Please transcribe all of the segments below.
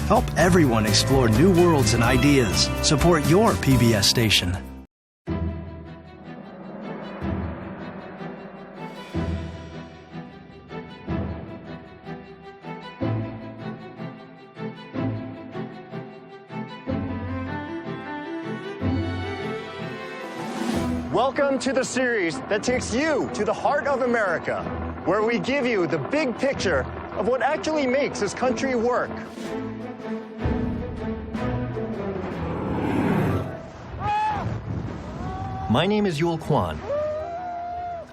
Help everyone explore new worlds and ideas. Support your PBS station. Welcome to the series that takes you to the heart of America, where we give you the big picture of what actually makes this country work. My name is Yul Kwan.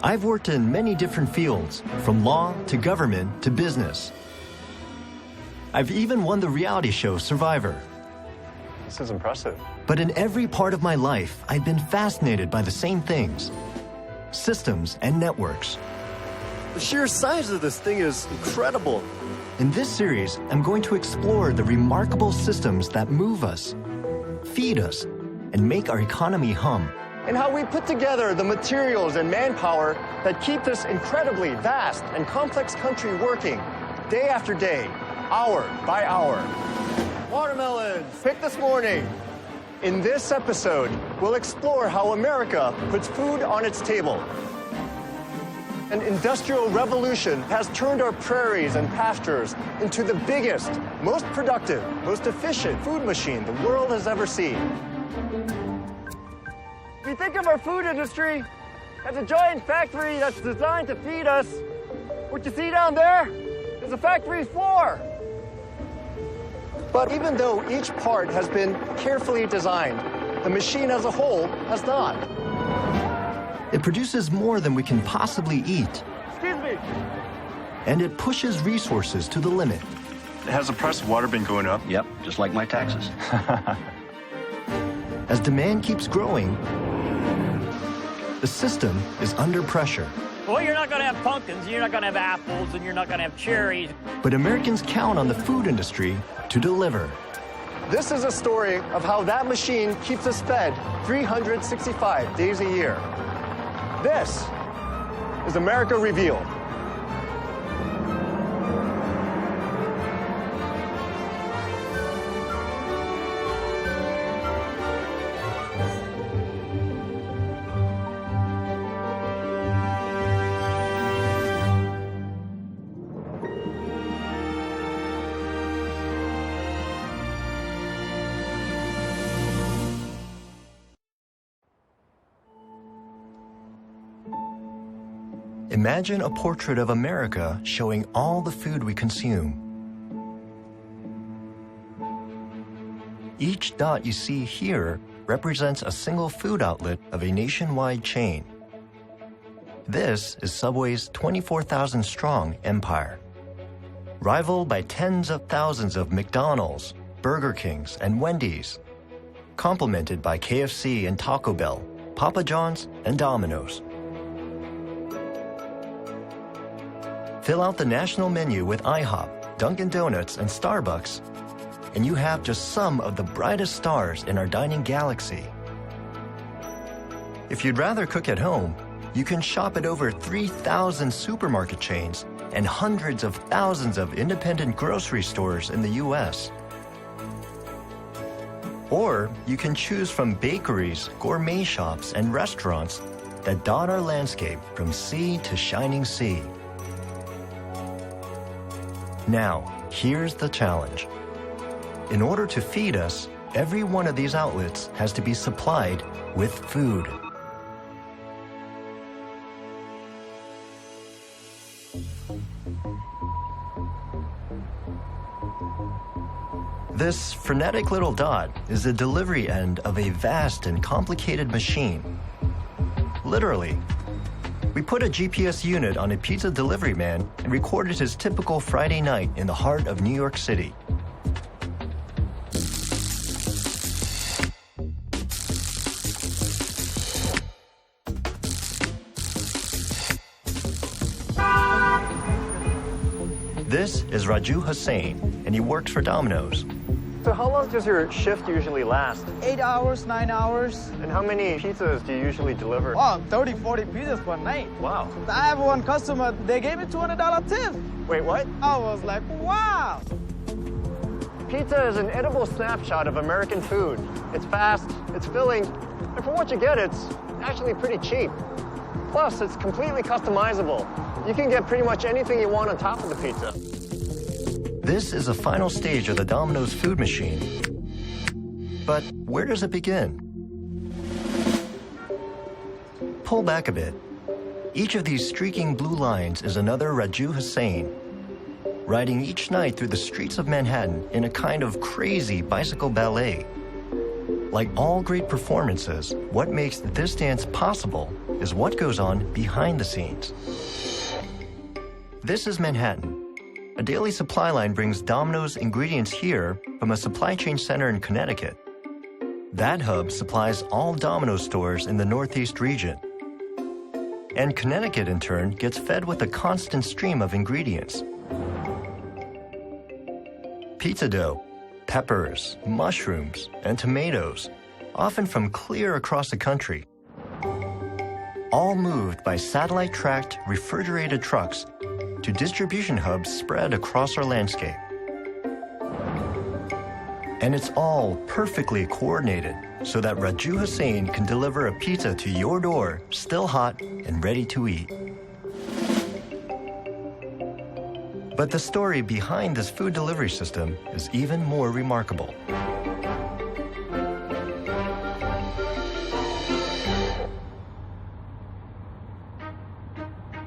I've worked in many different fields, from law to government to business. I've even won the reality show Survivor. This is impressive. But in every part of my life, I've been fascinated by the same things: systems and networks. The sheer size of this thing is incredible. In this series, I'm going to explore the remarkable systems that move us, feed us, and make our economy hum. And how we put together the materials and manpower that keep this incredibly vast and complex country working day after day, hour by hour. Watermelons, picked this morning. In this episode, we'll explore how America puts food on its table. An industrial revolution has turned our prairies and pastures into the biggest, most productive, most efficient food machine the world has ever seen. If you think of our food industry as a giant factory that's designed to feed us, what you see down there is a factory floor. But even though each part has been carefully designed, the machine as a whole has not. It produces more than we can possibly eat. Excuse me. And it pushes resources to the limit. Has the price of water been going up? Yep, just like my taxes. As demand keeps growing, the system is under pressure. Well, you're not going to have pumpkins, you're not going to have apples, and you're not going to have cherries. But Americans count on the food industry to deliver. This is a story of how that machine keeps us fed 365 days a year. This is America Revealed. Imagine a portrait of America showing all the food we consume. Each dot you see here represents a single food outlet of a nationwide chain. This is Subway's 24,000-strong empire, rivaled by tens of thousands of McDonald's, Burger Kings, and Wendy's, complemented by KFC and Taco Bell, Papa John's, and Domino's. Fill out the national menu with IHOP, Dunkin' Donuts, and Starbucks, and you have just some of the brightest stars in our dining galaxy. If you'd rather cook at home, you can shop at over 3,000 supermarket chains and hundreds of thousands of independent grocery stores in the U.S. Or you can choose from bakeries, gourmet shops, and restaurants that dot our landscape from sea to shining sea. Now, here's the challenge. In order to feed us, every one of these outlets has to be supplied with food. This frenetic little dot is the delivery end of a vast and complicated machine. Literally. We put a GPS unit on a pizza delivery man and recorded his typical Friday night in the heart of New York City. This is Raju Hussain, and he works for Domino's. So how long does your shift usually last? 8 hours, 9 hours. And how many pizzas do you usually deliver? Oh, 30, 40 pizzas per night. Wow. I have one customer, they gave me $200 tip. Wait, what? I was like, wow. Pizza is an edible snapshot of American food. It's fast, it's filling, and for what you get, it's actually pretty cheap. Plus, it's completely customizable. You can get pretty much anything you want on top of the pizza. This is the final stage of the Domino's food machine. But where does it begin? Pull back a bit. Each of these streaking blue lines is another Raju Hussain, riding each night through the streets of Manhattan in a kind of crazy bicycle ballet. Like all great performances, what makes this dance possible is what goes on behind the scenes. This is Manhattan. A daily supply line brings Domino's ingredients here from a supply chain center in Connecticut. That hub supplies all Domino's stores in the Northeast region. And Connecticut, in turn, gets fed with a constant stream of ingredients. Pizza dough, peppers, mushrooms, and tomatoes, often from clear across the country. All moved by satellite-tracked refrigerated trucks to distribution hubs spread across our landscape. And it's all perfectly coordinated so that Raju Hussain can deliver a pizza to your door, still hot and ready to eat. But the story behind this food delivery system is even more remarkable.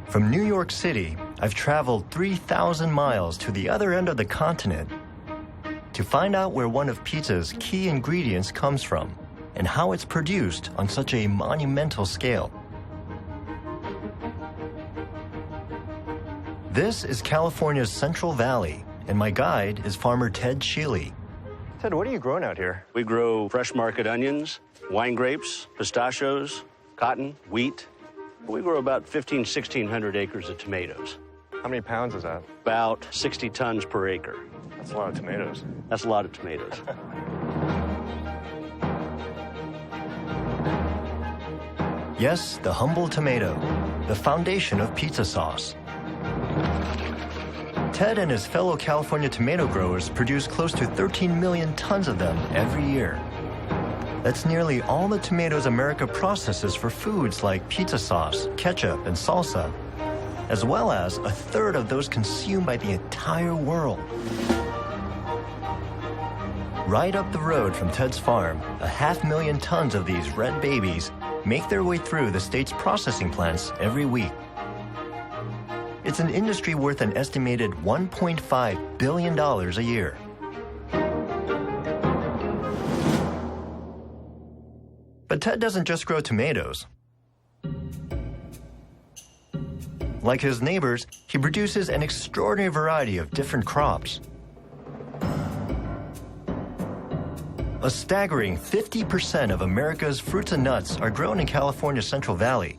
From New York City, I've traveled 3,000 miles to the other end of the continent to find out where one of pizza's key ingredients comes from and how it's produced on such a monumental scale. This is California's Central Valley, and my guide is farmer Ted Sheely. Ted, what are you growing out here? We grow fresh market onions, wine grapes, pistachios, cotton, wheat. We grow about 1,600 acres of tomatoes. How many pounds is that? About 60 tons per acre. That's a lot of tomatoes. That's a lot of tomatoes. Yes, the humble tomato, the foundation of pizza sauce. Ted and his fellow California tomato growers produce close to 13 million tons of them every year. That's nearly all the tomatoes America processes for foods like pizza sauce, ketchup, and salsa, as well as a third of those consumed by the entire world. Right up the road from Ted's farm, 500,000 tons of these red babies make their way through the state's processing plants every week. It's an industry worth an estimated $1.5 billion a year. But Ted doesn't just grow tomatoes. Like his neighbors, he produces an extraordinary variety of different crops. A staggering 50% of America's fruits and nuts are grown in California's Central Valley.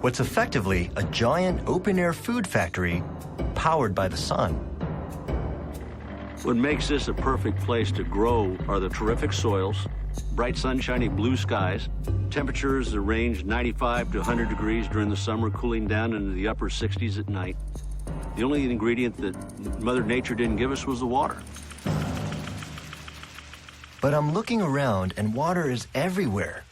What's effectively a giant open-air food factory powered by the sun. What makes this a perfect place to grow are the terrific soils, bright sunshiny blue skies, temperatures that range 95 to 100 degrees during the summer, cooling down into the upper 60s at night. The only ingredient that Mother Nature didn't give us was the water. But I'm looking around and water is everywhere.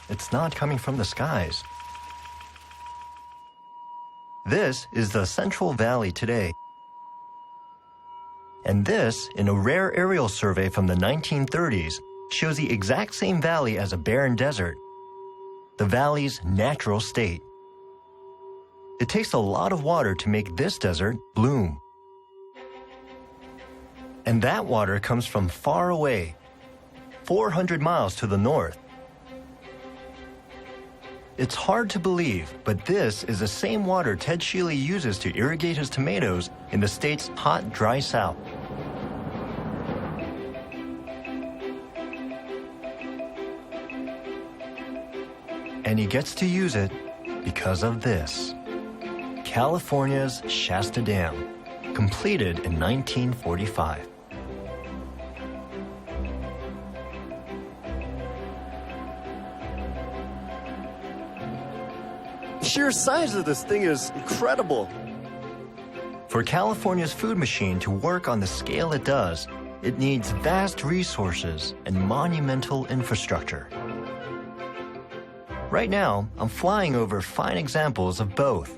It's not coming from the skies. This is the Central Valley today. And this, in a rare aerial survey from the 1930s, shows the exact same valley as a barren desert, the valley's natural state. It takes a lot of water to make this desert bloom. And that water comes from far away, 400 miles to the north. It's hard to believe, but this is the same water Ted Sheely uses to irrigate his tomatoes in the state's hot, dry south. And he gets to use it because of this. California's Shasta Dam, completed in 1945. The sheer size of this thing is incredible. For California's food machine to work on the scale it does, it needs vast resources and monumental infrastructure. Right now, I'm flying over fine examples of both.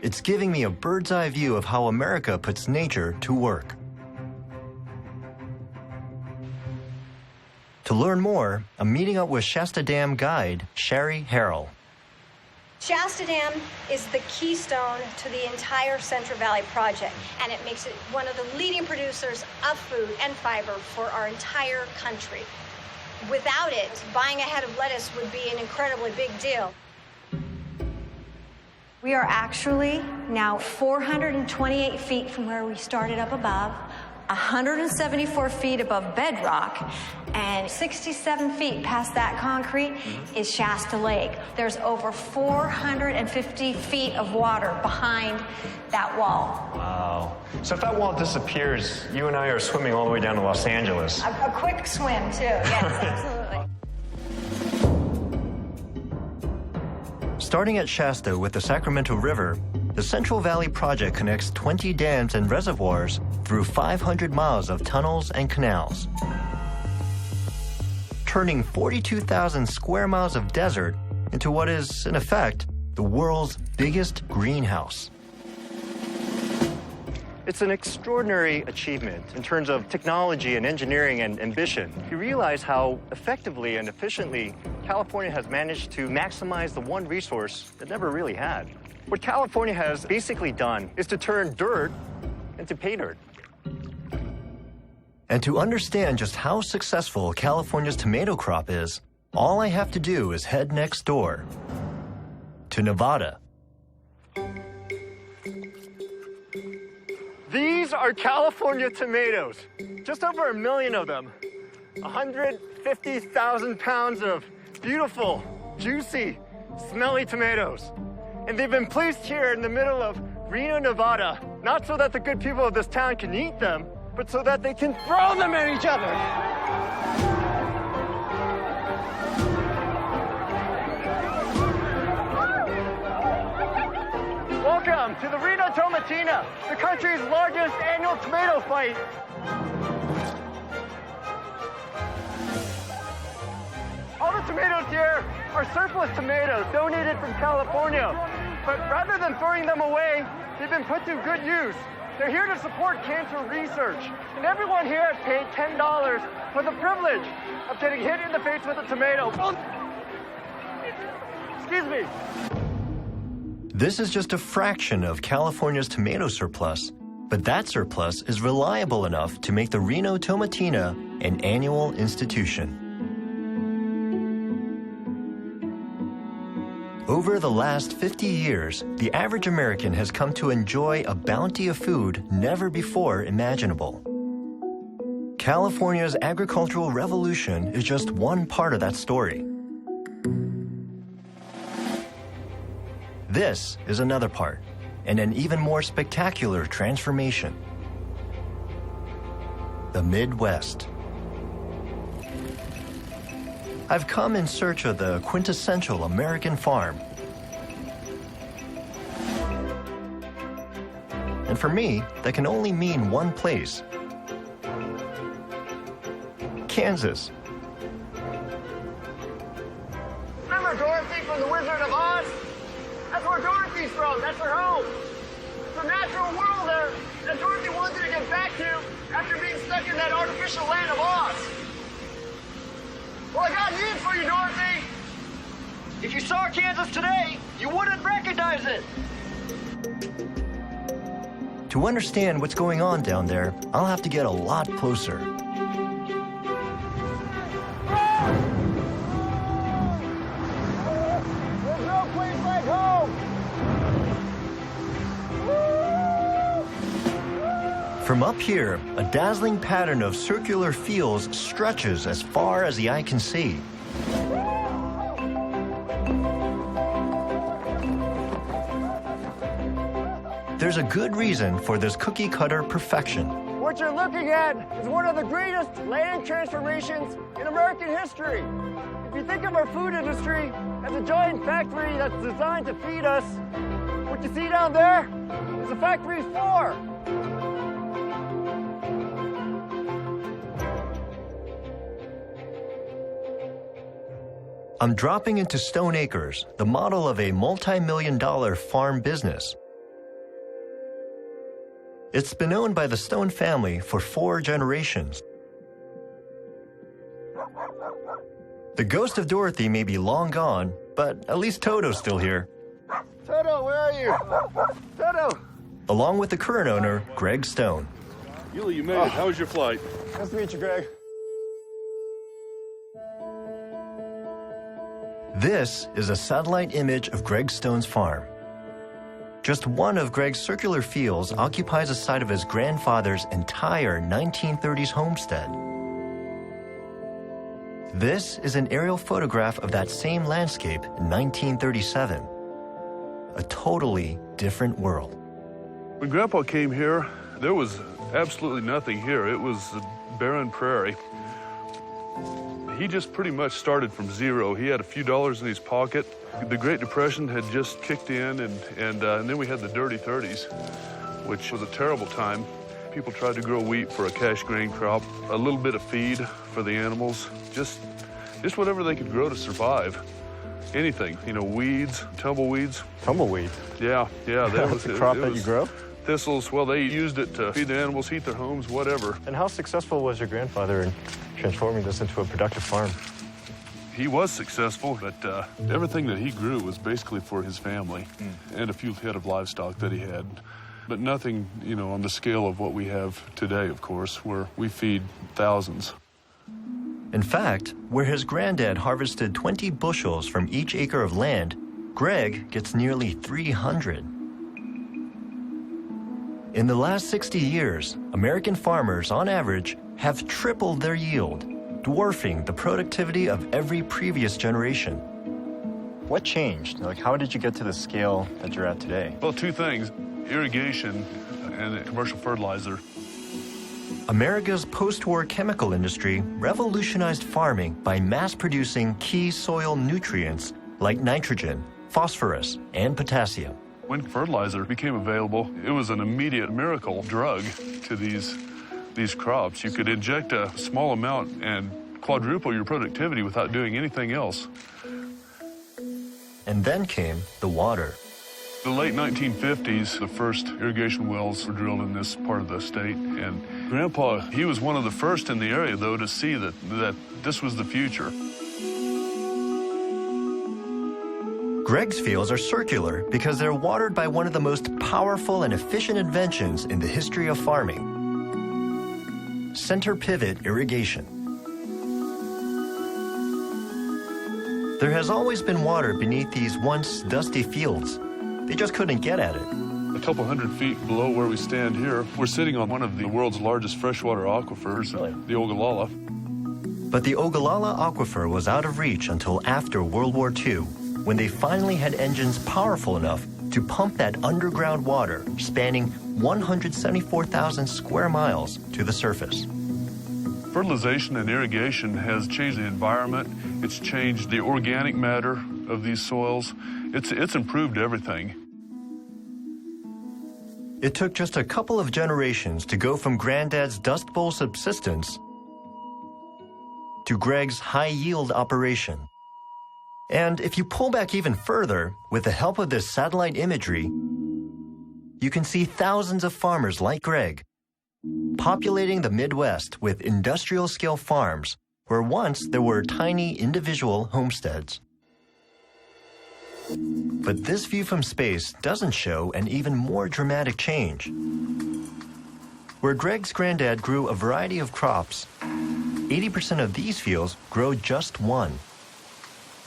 It's giving me a bird's-eye view of how America puts nature to work. To learn more, I'm meeting up with Shasta Dam guide, Sherry Harrell. Shasta Dam is the keystone to the entire Central Valley project, and it makes it one of the leading producers of food and fiber for our entire country. Without it, buying a head of lettuce would be an incredibly big deal. We are actually now 428 feet from where we started up above, 174 feet above bedrock, and 67 feet past that concrete is Shasta Lake. There's over 450 feet of water behind that wall. Wow. So if that wall disappears, you and I are swimming all the way down to Los Angeles. A quick swim, too. Yes, absolutely. Starting at Shasta with the Sacramento River, the Central Valley Project connects 20 dams and reservoirs through 500 miles of tunnels and canals, turning 42,000 square miles of desert into what is, in effect, the world's biggest greenhouse. It's an extraordinary achievement in terms of technology and engineering and ambition. You realize how effectively and efficiently California has managed to maximize the one resource it never really had. What California has basically done is to turn dirt into pay dirt. And to understand just how successful California's tomato crop is, all I have to do is head next door to Nevada. These are California tomatoes. Just over 1 million of them. 150,000 pounds of beautiful, juicy, smelly tomatoes. And they've been placed here in the middle of Reno, Nevada, not so that the good people of this town can eat them, but so that they can throw them at each other. Welcome to the Reno Tomatina, the country's largest annual tomato fight. All the tomatoes here are surplus tomatoes donated from California. But rather than throwing them away, they've been put to good use. They're here to support cancer research. And everyone here has paid $10 for the privilege of getting hit in the face with a tomato. Oh. Excuse me. This is just a fraction of California's tomato surplus, but that surplus is reliable enough to make the Reno Tomatina an annual institution. Over the last 50 years, the average American has come to enjoy a bounty of food never before imaginable. California's agricultural revolution is just one part of that story. This is another part, and an even more spectacular transformation. The Midwest. I've come in search of the quintessential American farm. And for me, that can only mean one place. Kansas. Remember Dorothy from The Wizard of Oz? That's where Dorothy's from. That's her home. It's a natural world there that Dorothy wanted to get back to after being stuck in that artificial land of Oz. Well, I got news for you, Dorothy. If you saw Kansas today, you wouldn't recognize it. To understand what's going on down there, I'll have to get a lot closer. There's no place like home. From up here, a dazzling pattern of circular fields stretches as far as the eye can see. There's a good reason for this cookie-cutter perfection. What you're looking at is one of the greatest land transformations in American history. If you think of our food industry as a giant factory that's designed to feed us, what What you see down there is the factory floor. I'm dropping into Stone Acres, the model of a multi-million-dollar farm business. It's been owned by the Stone family for 4 generations. The ghost of Dorothy may be long gone, but at least Toto's still here. Toto, where are you? Toto! Along with the current owner, Greg Stone. Yuli, you made it. How was your flight? Nice to meet you, Greg. This is a satellite image of Greg Stone's farm. Just one of Greg's circular fields occupies the site of his grandfather's entire 1930s homestead. This is an aerial photograph of that same landscape in 1937. A totally different world. When Grandpa came here, there was absolutely nothing here. It was a barren prairie. He just pretty much started from zero. He had a few dollars in his pocket. The Great Depression had just kicked in, and then we had the dirty 30s, which was a terrible time. People tried to grow wheat for a cash grain crop, a little bit of feed for the animals, just whatever they could grow to survive. Anything, you know, weeds, tumbleweeds. Tumbleweed? Yeah. That was the crop that you grow? Thistles. Well, they used it to feed the animals, heat their homes, whatever. And how successful was your grandfather in transforming this into a productive farm? He was successful, but everything that he grew was basically for his family and a few head of livestock that he had. But nothing, you know, on the scale of what we have today, of course, where we feed thousands. In fact, where his granddad harvested 20 bushels from each acre of land, Greg gets nearly 300. In the last 60 years, American farmers, on average, have tripled their yield, dwarfing the productivity of every previous generation. What changed? Like, how did you get to the scale that you're at today? Well, 2 things, irrigation and commercial fertilizer. America's post-war chemical industry revolutionized farming by mass-producing key soil nutrients like nitrogen, phosphorus, and potassium. When fertilizer became available, it was an immediate miracle drug to these crops. You could inject a small amount and quadruple your productivity without doing anything else. And then came the water. The late 1950s, the first irrigation wells were drilled in this part of the state. And Grandpa, he was one of the first in the area, though, to see that this was the future. Greg's fields are circular because they're watered by one of the most powerful and efficient inventions in the history of farming: center pivot irrigation. There has always been water beneath these once dusty fields. They just couldn't get at it. A couple hundred feet below where we stand here, we're sitting on one of the world's largest freshwater aquifers, the Ogallala. But the Ogallala Aquifer was out of reach until after World War II, when they finally had engines powerful enough to pump that underground water spanning 174,000 square miles to the surface. Fertilization and irrigation has changed the environment. It's changed the organic matter of these soils. It's improved everything. It took just a couple of generations to go from Granddad's Dust Bowl subsistence to Greg's high-yield operation. And if you pull back even further, with the help of this satellite imagery, you can see thousands of farmers like Greg populating the Midwest with industrial-scale farms where once there were tiny individual homesteads. But this view from space doesn't show an even more dramatic change. Where Greg's granddad grew a variety of crops, 80% of these fields grow just one.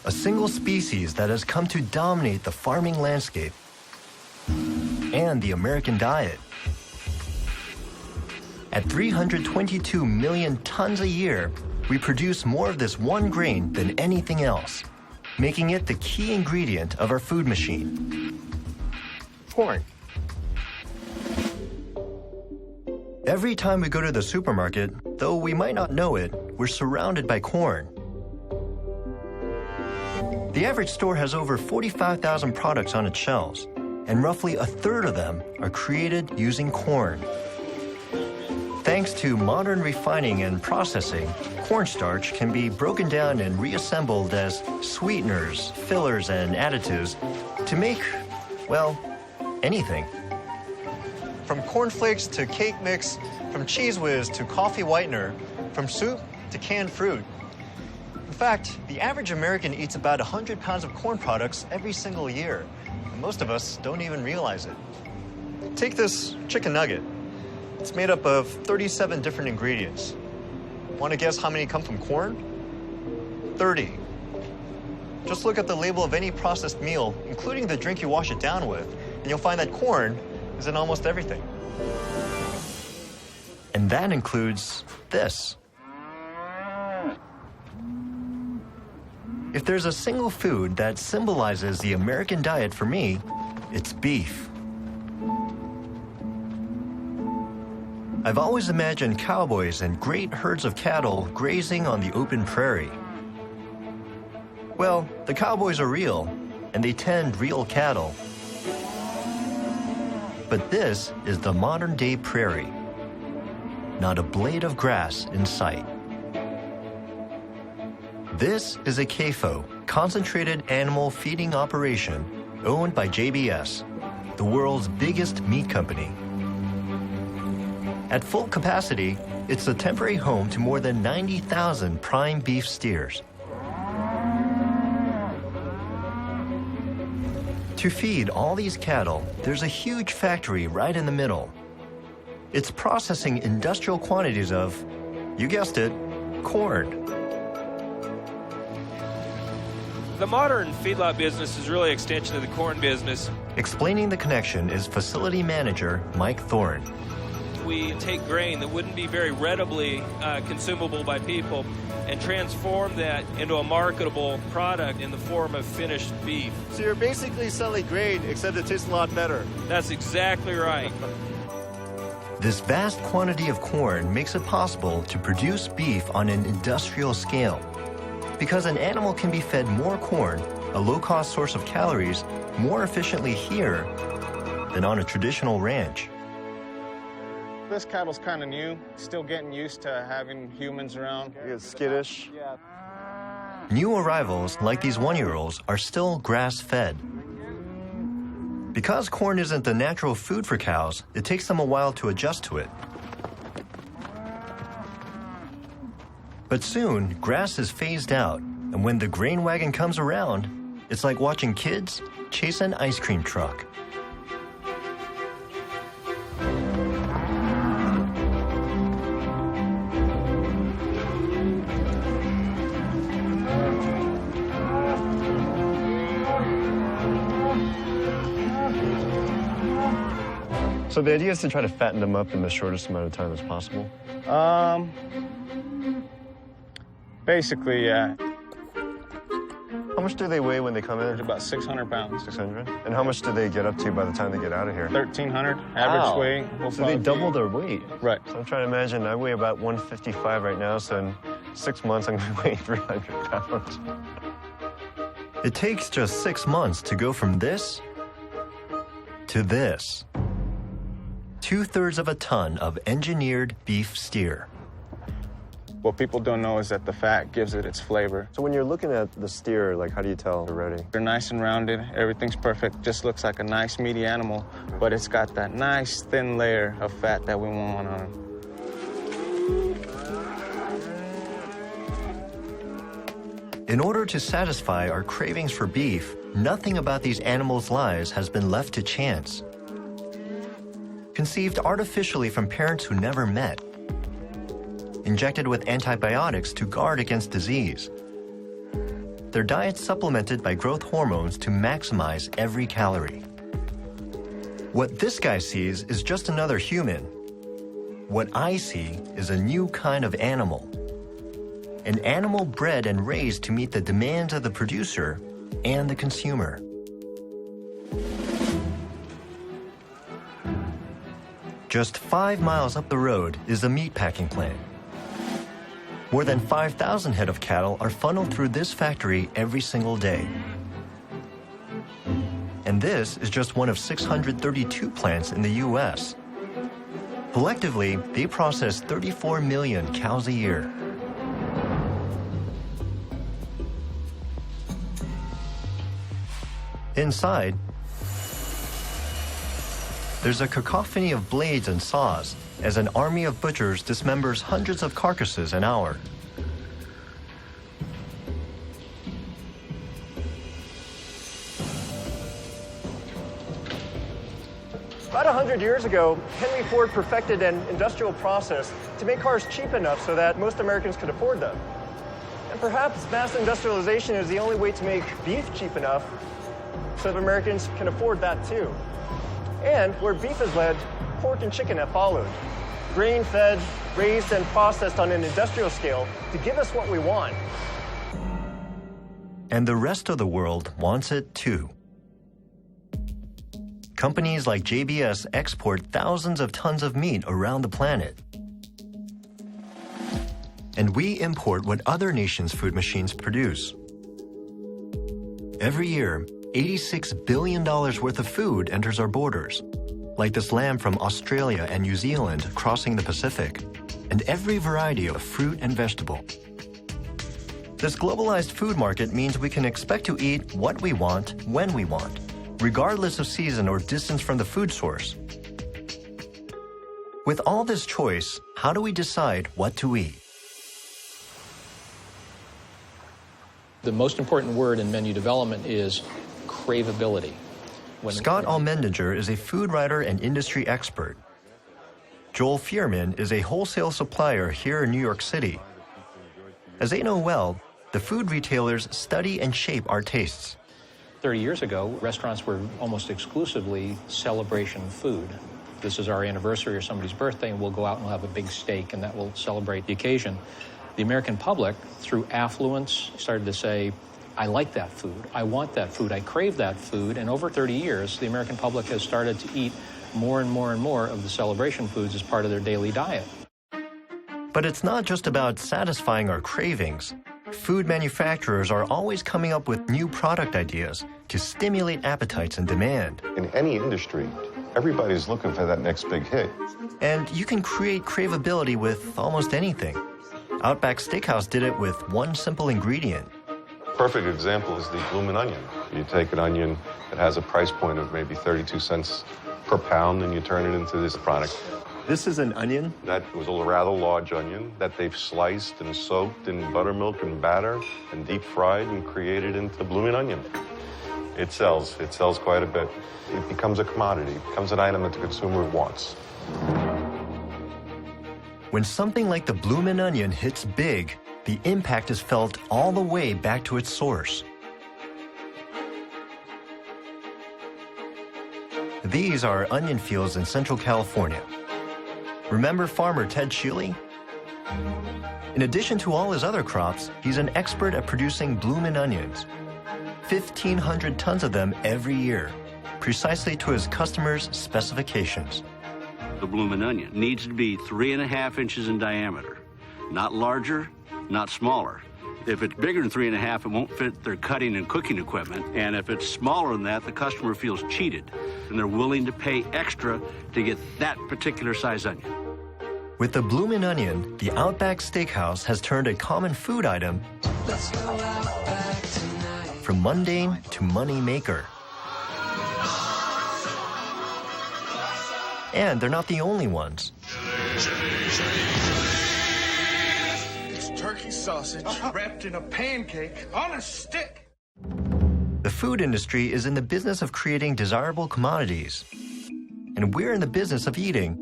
A single species that has come to dominate the farming landscape and the American diet. At 322 million tons a year, we produce more of this one grain than anything else, making it the key ingredient of our food machine. Corn. Every time we go to the supermarket, though we might not know it, we're surrounded by corn. The average store has over 45,000 products on its shelves, and roughly a third of them are created using corn. Thanks to modern refining and processing, cornstarch can be broken down and reassembled as sweeteners, fillers, and additives to make, well, anything. From cornflakes to cake mix, from Cheese Whiz to coffee whitener, from soup to canned fruit. In fact, the average American eats about 100 pounds of corn products every single year, and most of us don't even realize it. Take this chicken nugget. It's made up of 37 different ingredients. Want to guess how many come from corn? 30. Just look at the label of any processed meal, including the drink you wash it down with, and you'll find that corn is in almost everything. And that includes this. If there's a single food that symbolizes the American diet for me, it's beef. I've always imagined cowboys and great herds of cattle grazing on the open prairie. Well, the cowboys are real, and they tend real cattle. But this is the modern-day prairie. Not a blade of grass in sight. This is a CAFO, concentrated animal feeding operation, owned by JBS, the world's biggest meat company. At full capacity, it's a temporary home to more than 90,000 prime beef steers. To feed all these cattle, there's a huge factory right in the middle. It's processing industrial quantities of, you guessed it, corn. The modern feedlot business is really an extension of the corn business. Explaining the connection is facility manager Mike Thorne. We take grain that wouldn't be very readily consumable by people and transform that into a marketable product in the form of finished beef. So you're basically selling grain, except it tastes a lot better. That's exactly right. This vast quantity of corn makes it possible to produce beef on an industrial scale. Because an animal can be fed more corn, a low-cost source of calories, more efficiently here than on a traditional ranch. This cattle's kind of new, still getting used to having humans around. It's skittish. Yeah. New arrivals, like these one-year-olds, are still grass-fed. Because corn isn't the natural food for cows, it takes them a while to adjust to it. But soon, grass is phased out, and when the grain wagon comes around, it's like watching kids chase an ice cream truck. So the idea is to try to fatten them up in the shortest amount of time as possible? Basically, yeah. How much do they weigh when they come in? About 600 pounds. 600? And how much do they get up to by the time they get out of here? 1,300 average weight. So they double their weight. Right. So I'm trying to imagine, I weigh about 155 right now, so in 6 months I'm going to weigh 300 pounds. It takes just 6 months to go from this to this. 2/3 of a ton of engineered beef steer. What people don't know is that the fat gives it its flavor. So when you're looking at the steer, like, how do you tell they're ready? They're nice and rounded, everything's perfect, just looks like a nice meaty animal, but it's got that nice thin layer of fat that we want on them. In order to satisfy our cravings for beef, nothing about these animals' lives has been left to chance. Conceived artificially from parents who never met. Injected with antibiotics to guard against disease. Their diet supplemented by growth hormones to maximize every calorie. What this guy sees is just another human. What I see is a new kind of animal. An animal bred and raised to meet the demands of the producer and the consumer. Just 5 miles up the road is a meatpacking plant. More than 5,000 head of cattle are funneled through this factory every single day. And And this is just one of 632 plants in the U.S. Collectively, they process 34 million cows a year. Inside, there's a cacophony of blades and saws as an army of butchers dismembers hundreds of carcasses an hour. About 100 years ago, Henry Ford perfected an industrial process to make cars cheap enough so that most Americans could afford them. And perhaps mass industrialization is the only way to make beef cheap enough so that Americans can afford that too. And where beef has led, pork and chicken have followed. Grain-fed, raised, and processed on an industrial scale to give us what we want. And the rest of the world wants it too. Companies like JBS export thousands of tons of meat around the planet. And we import what other nations' food machines produce. Every year, $86 billion worth of food enters our borders, like this lamb from Australia and New Zealand crossing the Pacific, and every variety of fruit and vegetable. This globalized food market means we can expect to eat what we want, when we want, regardless of season or distance from the food source. With all this choice, how do we decide what to eat? The most important word in menu development is craveability. Scott Allmendinger is a food writer and industry expert. Joel Fierman is a wholesale supplier here in New York City. As they know well, the food retailers study and shape our tastes. 30 years ago, restaurants were almost exclusively celebration food. This is our anniversary or somebody's birthday, and we'll go out and we'll have a big steak, and that will celebrate the occasion. The American public, through affluence, started to say, I like that food, I want that food, I crave that food, and over 30 years, the American public has started to eat more and more and more of the celebration foods as part of their daily diet. But it's not just about satisfying our cravings. Food manufacturers are always coming up with new product ideas to stimulate appetites and demand. In any industry, everybody's looking for that next big hit. And you can create craveability with almost anything. Outback Steakhouse did it with one simple ingredient. Perfect example is the bloomin' onion. You take an onion that has a price point of maybe 32 cents per pound, and you turn it into this product. This is an onion? That was a rather large onion that they've sliced and soaked in buttermilk and batter and deep fried and created into bloomin' onion. It sells quite a bit. It becomes a commodity. It becomes an item that the consumer wants. When something like the bloomin' onion hits big, the impact is felt all the way back to its source. These are onion fields in Central California. Remember farmer Ted Sheely? In addition to all his other crops, he's an expert at producing bloomin' onions. 1,500 tons of them every year, precisely to his customers' specifications. The bloomin' onion needs to be 3.5 inches in diameter, not larger, not smaller. If it's bigger than 3.5, it won't fit their cutting and cooking equipment. And if it's smaller than that, the customer feels cheated, and they're willing to pay extra to get that particular size onion. With the bloomin' onion, the Outback Steakhouse has turned a common food item from mundane to money maker. And they're not the only ones. It's turkey sausage wrapped in a pancake on a stick. The food industry is in the business of creating desirable commodities. And we're in the business of eating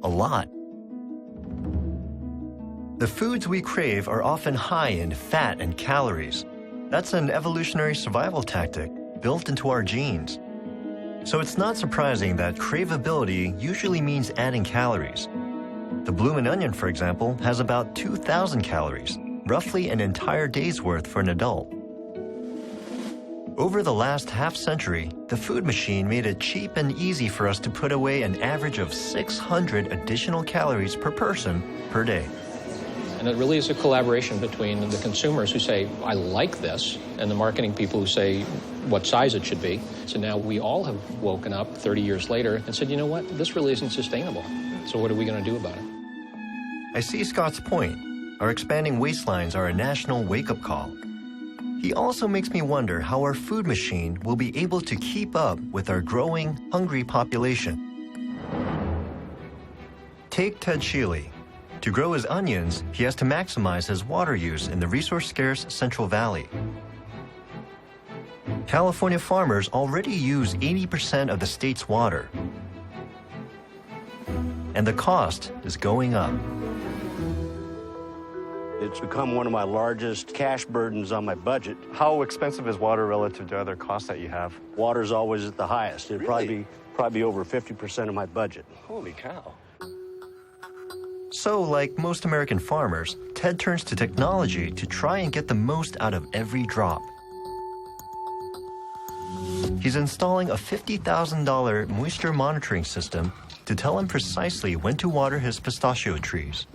a lot. The foods we crave are often high in fat and calories. That's an evolutionary survival tactic built into our genes. So it's not surprising that craveability usually means adding calories. The bloomin' onion, for example, has about 2,000 calories, roughly an entire day's worth for an adult. Over the last half-century, the food machine made it cheap and easy for us to put away an average of 600 additional calories per person per day. And it really is a collaboration between the consumers who say, I like this, and the marketing people who say what size it should be. So now we all have woken up 30 years later and said, you know what, this really isn't sustainable. So what are we going to do about it? I see Scott's point. Our expanding waistlines are a national wake-up call. He also makes me wonder how our food machine will be able to keep up with our growing, hungry population. Take Ted Shealy. To grow his onions, he has to maximize his water use in the resource-scarce Central Valley. California farmers already use 80% of the state's water. And the cost is going up. It's become one of my largest cash burdens on my budget. How expensive is water relative to other costs that you have? Water's always at the highest. It'd Really? probably be over 50% of my budget. Holy cow. So, like most American farmers, Ted turns to technology to try and get the most out of every drop. He's installing a $50,000 moisture monitoring system to tell him precisely when to water his pistachio trees.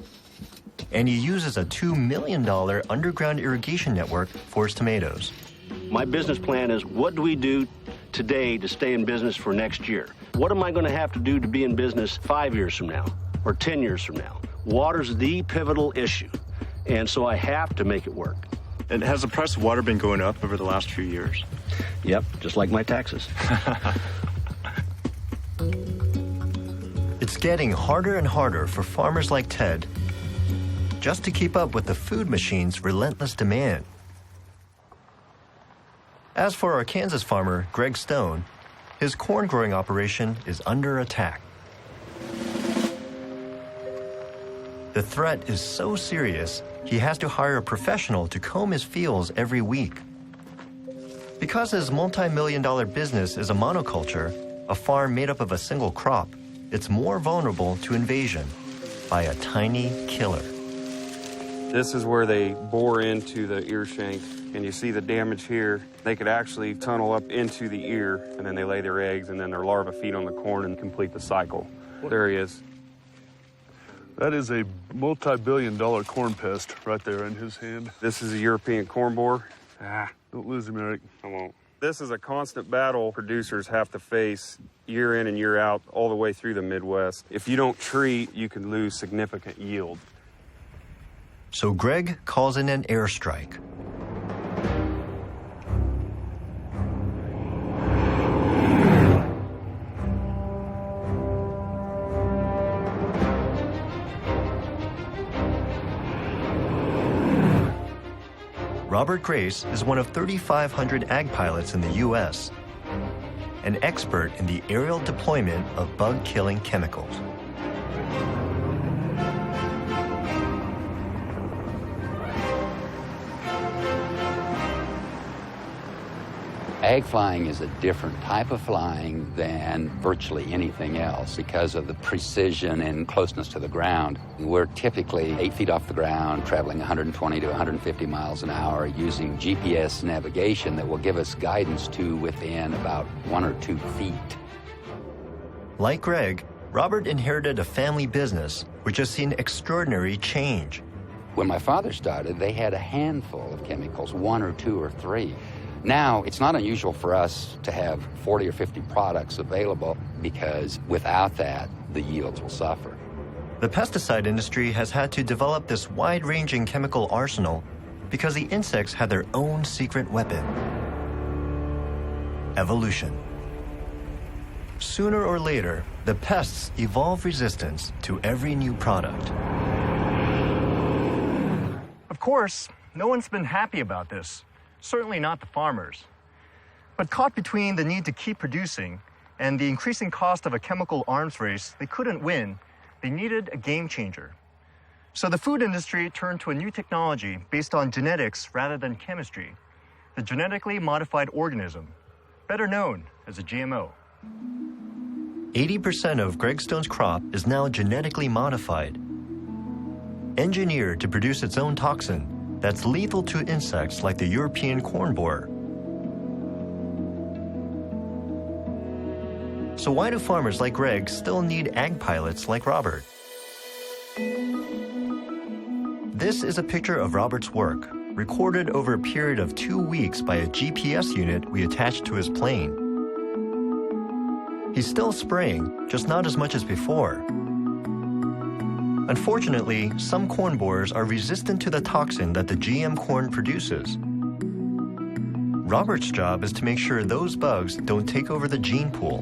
And he uses a $2 million underground irrigation network for his tomatoes. My business plan is, what do we do today to stay in business for next year? What am I going to have to do to be in business 5 years from now or 10 years from now? Water's the pivotal issue, and so I have to make it work. And has the price of water been going up over the last few years? Yep, just like my taxes. It's getting harder and harder for farmers like Ted just to keep up with the food machine's relentless demand. As for our Kansas farmer, Greg Stone, his corn growing operation is under attack. The threat is so serious, he has to hire a professional to comb his fields every week. Because his multi-million-dollar business is a monoculture, a farm made up of a single crop, it's more vulnerable to invasion by a tiny killer. This is where they bore into the ear shank, and you see the damage here. They could actually tunnel up into the ear, and then they lay their eggs, and then their larvae feed on the corn and complete the cycle. There he is. That is a multi-billion-dollar corn pest right there in his hand. This is a European corn borer. Don't lose him, Eric. I won't. This is a constant battle producers have to face year in and year out all the way through the Midwest. If you don't treat, you can lose significant yield. So Greg calls in an airstrike. Robert Grace is one of 3,500 ag pilots in the U.S., an expert in the aerial deployment of bug-killing chemicals. Ag flying is a different type of flying than virtually anything else because of the precision and closeness to the ground. We're typically 8 feet off the ground, traveling 120 to 150 miles an hour, using GPS navigation that will give us guidance to within about 1 or 2 feet. Like Greg, Robert inherited a family business which has seen extraordinary change. When my father started, they had a handful of chemicals, 1 or 2 or 3. Now, it's not unusual for us to have 40 or 50 products available because without that, the yields will suffer. The pesticide industry has had to develop this wide-ranging chemical arsenal because the insects had their own secret weapon: evolution. Sooner or later, the pests evolve resistance to every new product. Of course, no one's been happy about this. Certainly not the farmers. But caught between the need to keep producing and the increasing cost of a chemical arms race they couldn't win, they needed a game changer. So the food industry turned to a new technology based on genetics rather than chemistry, the genetically modified organism, better known as a GMO. 80% of Greg Stone's crop is now genetically modified, engineered to produce its own toxin that's lethal to insects like the European corn borer. So why do farmers like Greg still need ag pilots like Robert? This is a picture of Robert's work, recorded over a period of 2 weeks by a GPS unit we attached to his plane. He's still spraying, just not as much as before. Unfortunately, some corn borers are resistant to the toxin that the GM corn produces. Robert's job is to make sure those bugs don't take over the gene pool.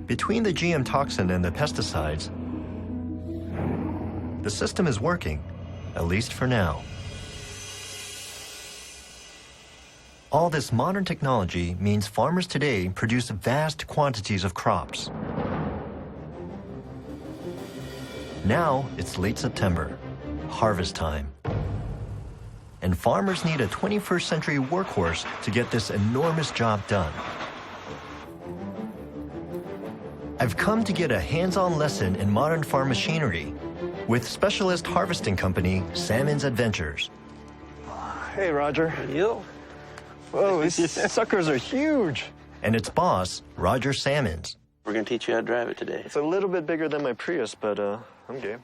Between the GM toxin and the pesticides, the system is working, at least for now. All this modern technology means farmers today produce vast quantities of crops. Now it's late September, harvest time. And farmers need a 21st century workhorse to get this enormous job done. I've come to get a hands-on lesson in modern farm machinery with specialist harvesting company Salmon's Adventures. Hey, Roger. You? Whoa, these suckers are huge. And its boss, Roger Salmons. We're going to teach you how to drive it today. It's a little bit bigger than my Prius, but I'm game.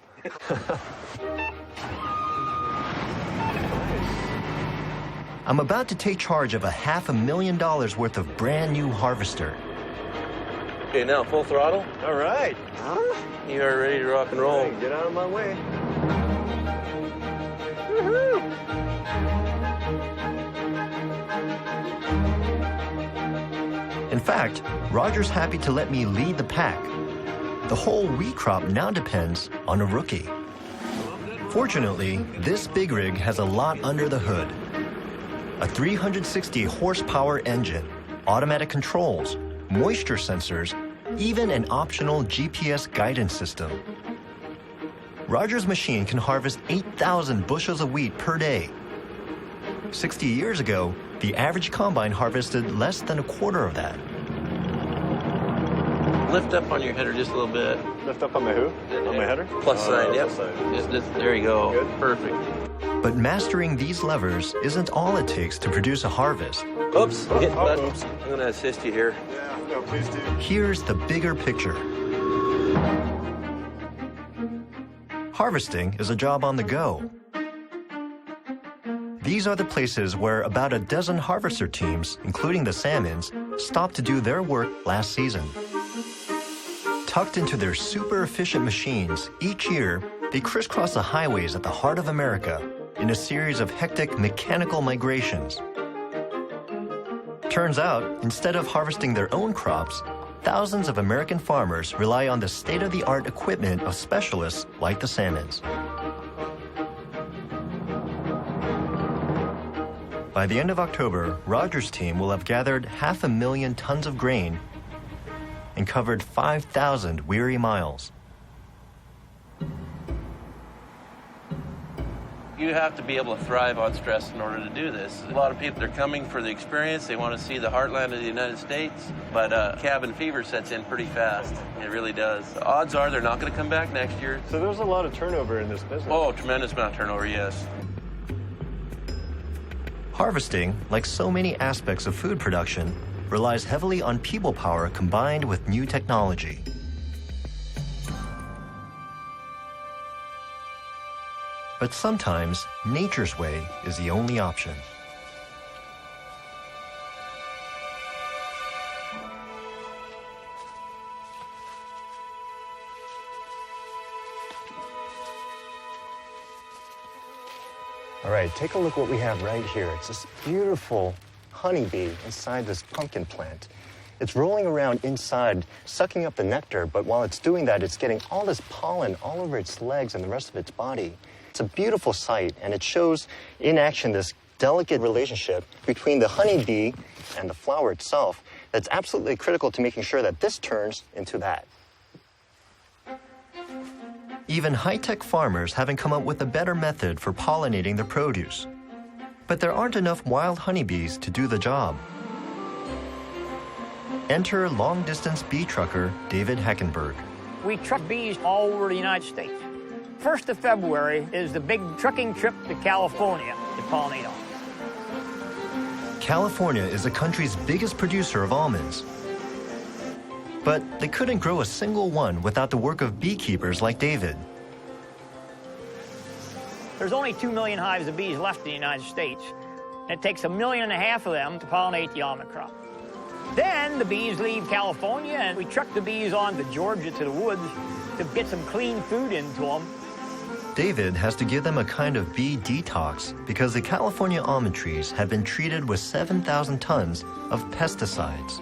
I'm about to take charge of $500,000 worth of brand new harvester. Okay, now full throttle. All right. You are ready to rock and roll. Hey, get out of my way. Woohoo! In fact, Roger's happy to let me lead the pack. The whole wheat crop now depends on a rookie. Fortunately, this big rig has a lot under the hood. A 360 horsepower engine, automatic controls, moisture sensors, even an optional GPS guidance system. Roger's machine can harvest 8,000 bushels of wheat per day. 60 years ago, the average combine harvested less than a quarter of that. Lift up on your header just a little bit. Lift up on my who? On my header? Plus side, yep. Plus side. Just, there you go. Good. Perfect. But mastering these levers isn't all it takes to produce a harvest. Oops, hit button. Oops. I'm going to assist you here. Yeah, no, please do. Here's the bigger picture. Harvesting is a job on the go. These are the places where about a dozen harvester teams, including the Salmons, stopped to do their work last season. Tucked into their super efficient machines, each year, they crisscross the highways at the heart of America in a series of hectic mechanical migrations. Turns out, instead of harvesting their own crops, thousands of American farmers rely on the state-of-the-art equipment of specialists like the Salmons. By the end of October, Roger's team will have gathered 500,000 tons of grain and covered 5,000 weary miles. You have to be able to thrive on stress in order to do this. A lot of people are coming for the experience. They want to see the heartland of the United States, but cabin fever sets in pretty fast. It really does. The odds are they're not going to come back next year. So there's a lot of turnover in this business. Oh, tremendous amount of turnover, yes. Harvesting, like so many aspects of food production, relies heavily on people power combined with new technology. But sometimes, nature's way is the only option. All right, take a look what we have right here. It's this beautiful honeybee inside this pumpkin plant. It's rolling around inside, sucking up the nectar, but while it's doing that, it's getting all this pollen all over its legs and the rest of its body. It's a beautiful sight, and it shows in action this delicate relationship between the honeybee and the flower itself that's absolutely critical to making sure that this turns into that. Even high-tech farmers haven't come up with a better method for pollinating their produce. But there aren't enough wild honeybees to do the job. Enter long-distance bee trucker David Heckenberg. We truck bees all over the United States. 1st of February is the big trucking trip to California to pollinate almonds. California is the country's biggest producer of almonds. But they couldn't grow a single one without the work of beekeepers like David. There's only 2 million hives of bees left in the United States. And it takes 1.5 million of them to pollinate the almond crop. Then the bees leave California, and we truck the bees on to Georgia, to the woods, to get some clean food into them. David has to give them a kind of bee detox because the California almond trees have been treated with 7,000 tons of pesticides.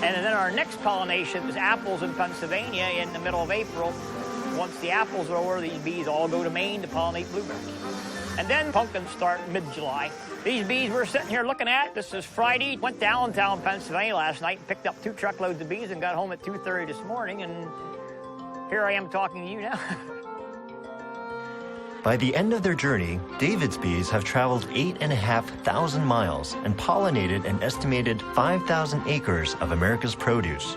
And then our next pollination is apples in Pennsylvania in the middle of April. Once the apples are over, these bees all go to Maine to pollinate blueberries. And then pumpkins start mid-July. These bees we're sitting here looking at, this is Friday. Went to Allentown, Pennsylvania last night and picked up 2 truckloads of bees and got home at 2:30 this morning, and here I am talking to you now. By the end of their journey, David's bees have traveled 8,500 miles and pollinated an estimated 5,000 acres of America's produce.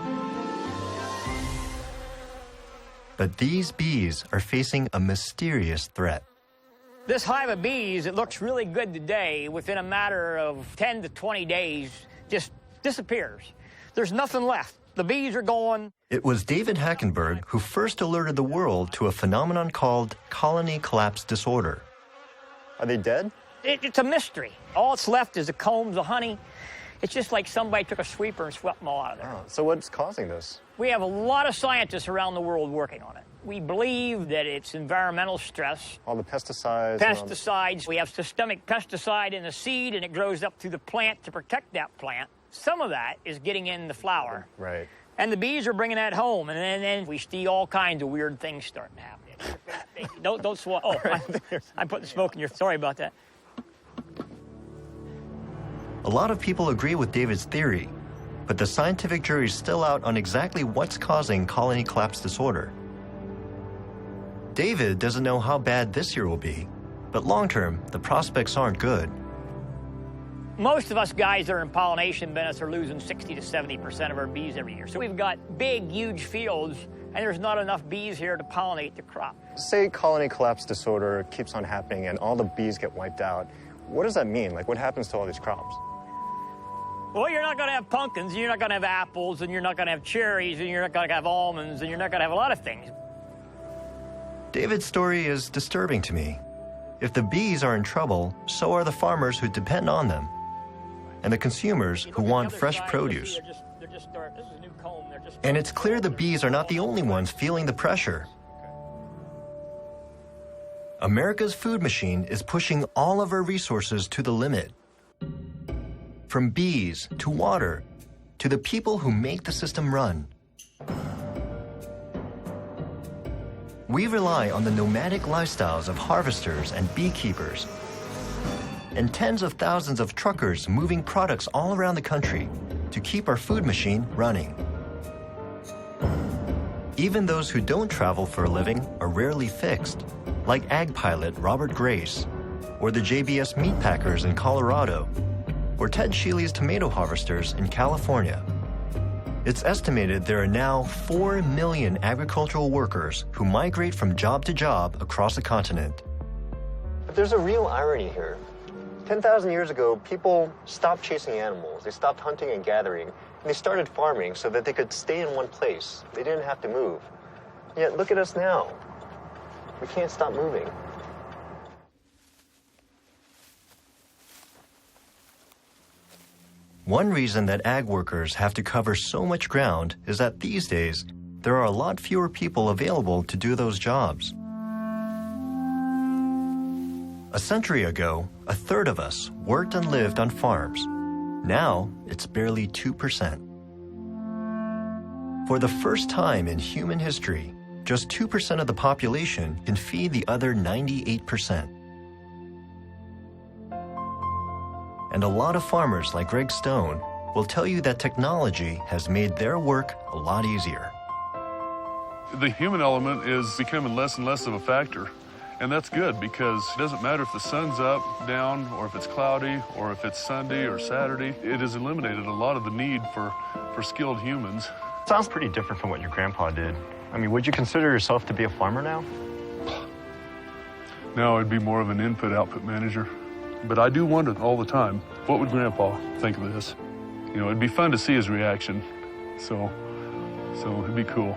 But these bees are facing a mysterious threat. This hive of bees, it looks really good today, within a matter of 10 to 20 days, just disappears. There's nothing left. The bees are gone. It was David Hackenberg who first alerted the world to a phenomenon called colony collapse disorder. Are they dead? It's a mystery. All that's left is the combs of honey. It's just like somebody took a sweeper and swept them all out of there. Oh, so what's causing this? We have a lot of scientists around the world working on it. We believe that it's environmental stress. All the pesticides. Pesticides. We have systemic pesticide in the seed, and it grows up through the plant to protect that plant. Some of that is getting in the flower. Right. And the bees are bringing that home, and then we see all kinds of weird things starting to happen. Don't swallow. Oh, I'm putting smoke in your... Sorry about that. A lot of people agree with David's theory, but the scientific jury's still out on exactly what's causing colony collapse disorder. David doesn't know how bad this year will be, but long-term, the prospects aren't good. Most of us guys that are in pollination business are losing 60 to 70% of our bees every year. So we've got big, huge fields, and there's not enough bees here to pollinate the crop. Say colony collapse disorder keeps on happening and all the bees get wiped out. What does that mean? Like, what happens to all these crops? Well, you're not going to have pumpkins, and you're not going to have apples, and you're not going to have cherries, and you're not going to have almonds, and you're not going to have a lot of things. David's story is disturbing to me. If the bees are in trouble, so are the farmers who depend on them, and the consumers who want fresh produce. And it's clear the bees are not the only ones feeling the pressure. America's food machine is pushing all of our resources to the limit. From bees to water to the people who make the system run. We rely on the nomadic lifestyles of harvesters and beekeepers, and tens of thousands of truckers moving products all around the country to keep our food machine running. Even those who don't travel for a living are rarely fixed, like ag pilot Robert Grace, or the JBS meat packers in Colorado, or Ted Shealy's tomato harvesters in California. It's estimated there are now 4 million agricultural workers who migrate from job to job across the continent. But there's a real irony here. 10,000 years ago, people stopped chasing animals. They stopped hunting and gathering, and they started farming so that they could stay in one place. They didn't have to move. Yet look at us now. We can't stop moving. One reason that ag workers have to cover so much ground is that these days, there are a lot fewer people available to do those jobs. A century ago, 1/3 of us worked and lived on farms. Now, it's barely 2%. For the first time in human history, just 2% of the population can feed the other 98%. And a lot of farmers like Greg Stone will tell you that technology has made their work a lot easier. The human element is becoming less and less of a factor. And that's good because it doesn't matter if the sun's up, down, or if it's cloudy, or if it's Sunday or Saturday. It has eliminated a lot of the need for skilled humans. Sounds pretty different from what your grandpa did. I mean, would you consider yourself to be a farmer now? No, I'd be more of an input-output manager. But I do wonder all the time, what would Grandpa think of this? You know, it'd be fun to see his reaction. So it'd be cool.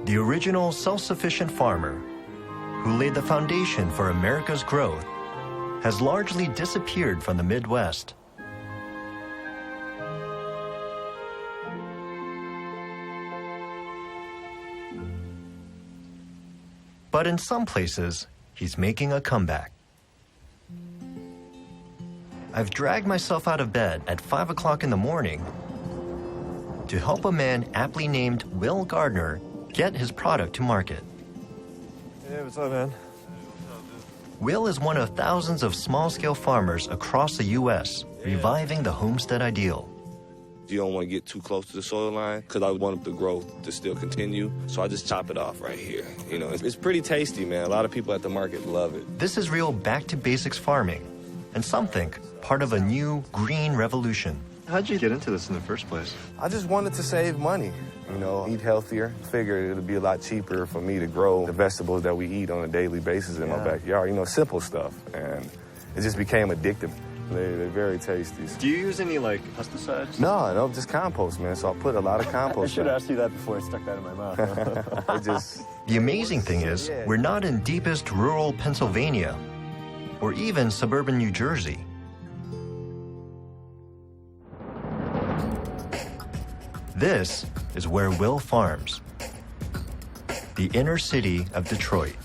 The original self-sufficient farmer, who laid the foundation for America's growth, has largely disappeared from the Midwest. But in some places, he's making a comeback. I've dragged myself out of bed at 5 o'clock in the morning to help a man aptly named Will Gardner get his product to market. Hey, what's up, man? Will is one of thousands of small-scale farmers across the U.S. reviving the homestead ideal. You don't want to get too close to the soil line because I want the growth to still continue. So I just chop it off right here. You know, it's pretty tasty, man. A lot of people at the market love it. This is real back-to-basics farming, and some think part of a new green revolution. How'd you get into this in the first place? I just wanted to save money, you know, eat healthier. Figured it'd be a lot cheaper for me to grow the vegetables that we eat on a daily basis in my backyard. You know, simple stuff. And it just became addictive. They're very tasty. Do you use any, like, pesticides? No, just compost, man. So I put a lot of compost. I should have asked you that before I stuck that in my mouth. The amazing thing is, we're not in deepest rural Pennsylvania or even suburban New Jersey. This is where Will farms, the inner city of Detroit.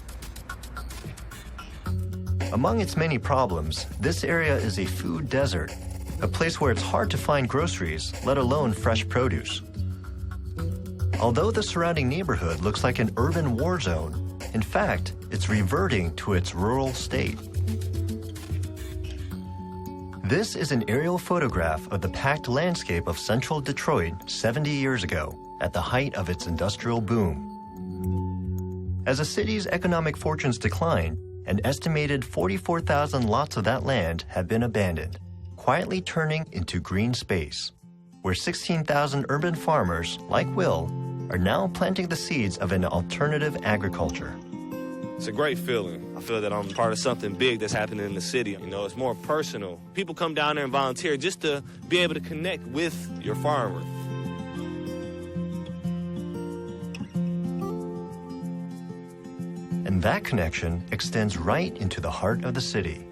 Among its many problems, this area is a food desert, a place where it's hard to find groceries, let alone fresh produce. Although the surrounding neighborhood looks like an urban war zone, in fact, it's reverting to its rural state. This is an aerial photograph of the packed landscape of central Detroit 70 years ago, at the height of its industrial boom. As the city's economic fortunes decline, an estimated 44,000 lots of that land have been abandoned, quietly turning into green space, where 16,000 urban farmers, like Will, are now planting the seeds of an alternative agriculture. It's a great feeling. I feel that I'm part of something big that's happening in the city. You know, it's more personal. People come down there and volunteer just to be able to connect with your farmer. And that connection extends right into the heart of the city.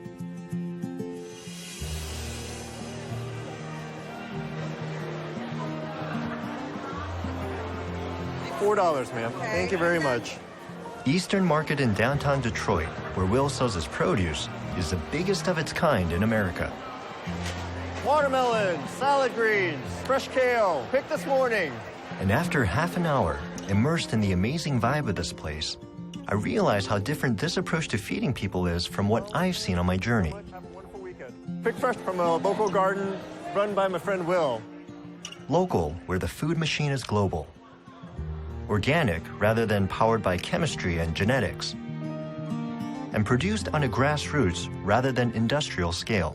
$4, ma'am. Thank you very much. Eastern Market in downtown Detroit, where Will sells his produce, is the biggest of its kind in America. Watermelon, salad greens, fresh kale, picked this morning. And after half an hour, immersed in the amazing vibe of this place, I realize how different this approach to feeding people is from what I've seen on my journey. Have a wonderful weekend. Picked fresh from a local garden run by my friend Will. Local, where the food machine is global. Organic, rather than powered by chemistry and genetics. And produced on a grassroots rather than industrial scale.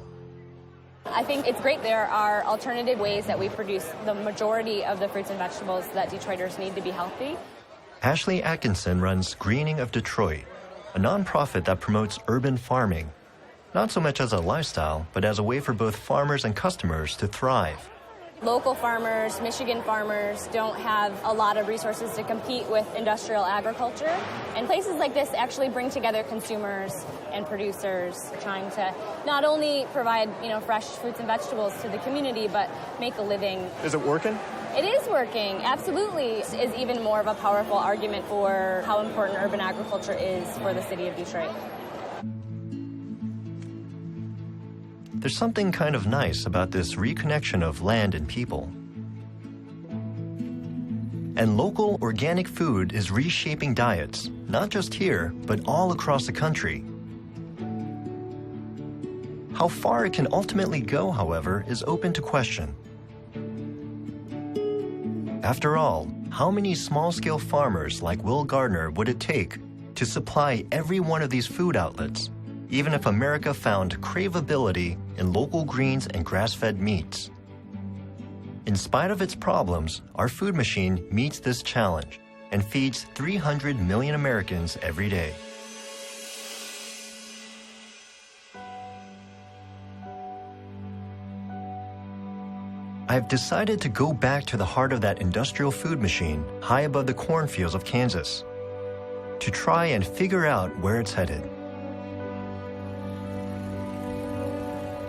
I think it's great there are alternative ways that we produce the majority of the fruits and vegetables that Detroiters need to be healthy. Ashley Atkinson runs Greening of Detroit, a nonprofit that promotes urban farming, not so much as a lifestyle, but as a way for both farmers and customers to thrive. Local farmers, Michigan farmers, don't have a lot of resources to compete with industrial agriculture. And places like this actually bring together consumers and producers, trying to not only provide, fresh fruits and vegetables to the community, but make a living. Is it working? It is working, absolutely. It is even more of a powerful argument for how important urban agriculture is for the city of Detroit. There's something kind of nice about this reconnection of land and people. And local organic food is reshaping diets, not just here, but all across the country. How far it can ultimately go, however, is open to question. After all, how many small-scale farmers like Will Gardner would it take to supply every one of these food outlets, even if America found craveability in local greens and grass-fed meats? In spite of its problems, our food machine meets this challenge and feeds 300 million Americans every day. I've decided to go back to the heart of that industrial food machine high above the cornfields of Kansas to try and figure out where it's headed.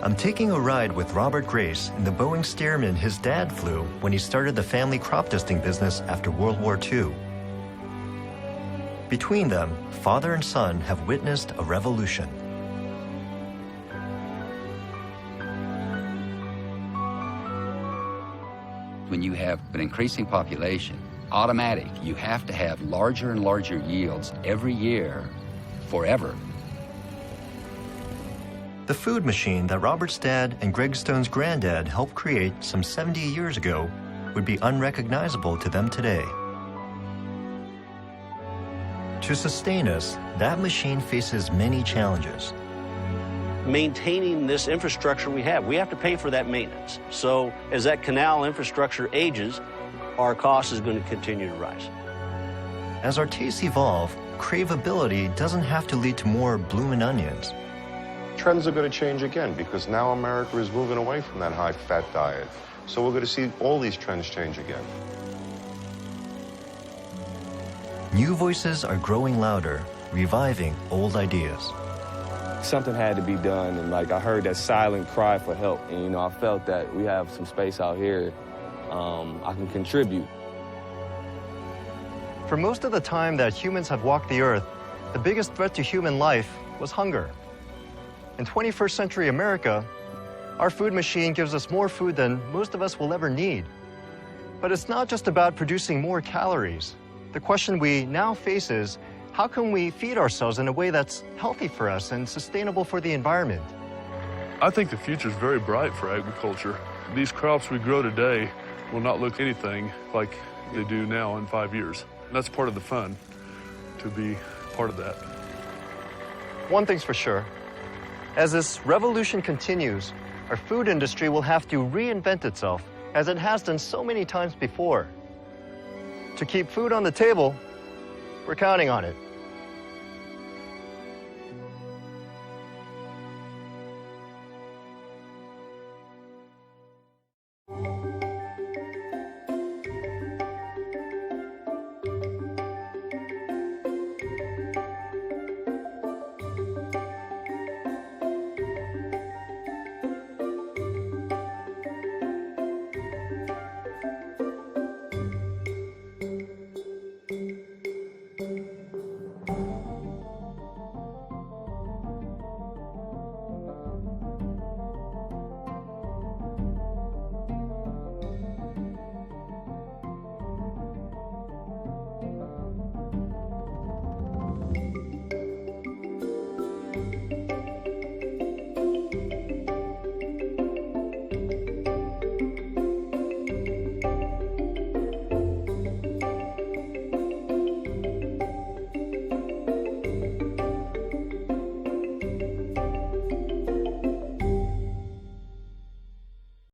I'm taking a ride with Robert Grace in the Boeing Stearman his dad flew when he started the family crop dusting business after World War II. Between them, father and son have witnessed a revolution. When you have an increasing population, automatic, you have to have larger and larger yields every year, forever. The food machine that Robert's dad and Greg Stone's granddad helped create some 70 years ago would be unrecognizable to them today. To sustain us, that machine faces many challenges. Maintaining this infrastructure we have to pay for that maintenance. So as that canal infrastructure ages, our cost is going to continue to rise. As our tastes evolve, craveability doesn't have to lead to more bloomin' onions. Trends are going to change again because now America is moving away from that high-fat diet. So we're going to see all these trends change again. New voices are growing louder, reviving old ideas. Something had to be done, and I heard that silent cry for help, and I felt that we have some space out here I can contribute. For most of the time that humans have walked the earth, the biggest threat to human life was hunger. In 21st century America, our food machine gives us more food than most of us will ever need. But it's not just about producing more calories. The question we now face is, how can we feed ourselves in a way that's healthy for us and sustainable for the environment? I think the future is very bright for agriculture. These crops we grow today will not look anything like they do now in 5 years. And that's part of the fun, to be part of that. One thing's for sure. As this revolution continues, our food industry will have to reinvent itself, as it has done so many times before. To keep food on the table, we're counting on it.